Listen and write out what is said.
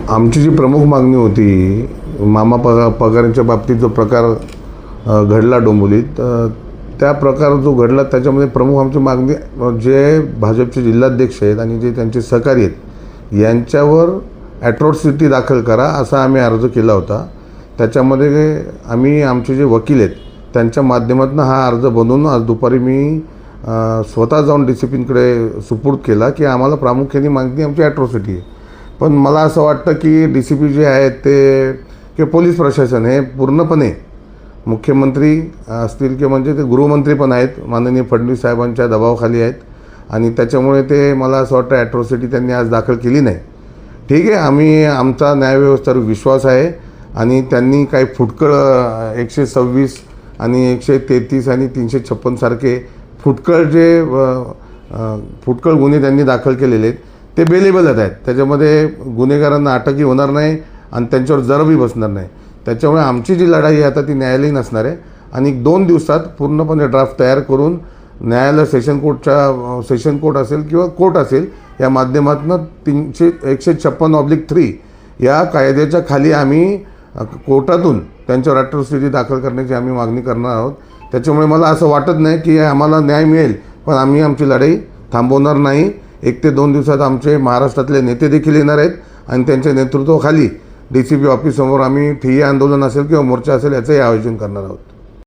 आमची जी प्रमुख मागणी होती, मामा पगारांच्या बाबतीत जो प्रकार घडला डोंबिवलीत, त्या प्रकार जो घडला त्याच्यामध्ये प्रमुख आमची मागणी जे भाजपचे जिल्हाध्यक्ष आहेत आणि जे त्यांचे सहकारी आहेत यांच्यावर ॲट्रॉसिटी दाखल करा असा आम्ही अर्ज केला होता. त्याच्यामध्ये आम्ही आमचे जे वकील आहेत त्यांच्या माध्यमातून हा अर्ज बनवून आज दुपारी मी स्वतः जाऊन DCPकडे सुपूर्द केला की आम्हाला प्रामुख्याने मागणी आमची ॲट्रॉसिटी आहे. पण मला असं वाटतं की DCP जे आहेत ते किंवा पोलीस प्रशासन हे पूर्णपणे मुख्यमंत्री असतील किंवा म्हणजे ते गृहमंत्री पण आहेत, माननीय फडणवीस साहेबांच्या दबावाखाली आहेत आणि त्याच्यामुळे ते मला असं वाटतं ॲट्रॉसिटी त्यांनी आज दाखल केली नाही. ठीक आहे, आम्ही आमचा न्यायव्यवस्थेवर विश्वास आहे आणि त्यांनी काही फुटकळ 126 आणि 133 आणि 356 सारखे फुटकळ गुन्हे त्यांनी दाखल केलेले आहेत ते बेलेबल आहेत. त्याच्यामध्ये गुन्हेगारांना अटकही होणार नाही आणि त्यांच्यावर जरबही बसणार नाही. त्याच्यामुळे आमची जी लढाई आहे आता ती न्यायालयीन असणार आहे आणि 2 दिवसात पूर्णपणे ड्राफ्ट तयार करून न्यायालय सेशन कोर्ट असेल किंवा कोर्ट असेल या माध्यमातून 156/3 या कायद्याच्या खाली आम्ही कोर्टातून त्यांच्यावर ॲट्रॉसिटी दाखल करण्याची आम्ही मागणी करणार आहोत. त्याच्यामुळे मला असं वाटत नाही की आम्हाला न्याय मिळेल, पण आम्ही आमची लढाई थांबवणार नाही. 1 ते 2 दिवसात आमचे महाराष्ट्रातले नेते देखील येणार आहेत आणि त्यांच्या नेतृत्वाखाली DCP ऑफिससमोर आम्ही ठिय्या आंदोलन असेल किंवा मोर्चा असेल याचंही आयोजन करणार आहोत.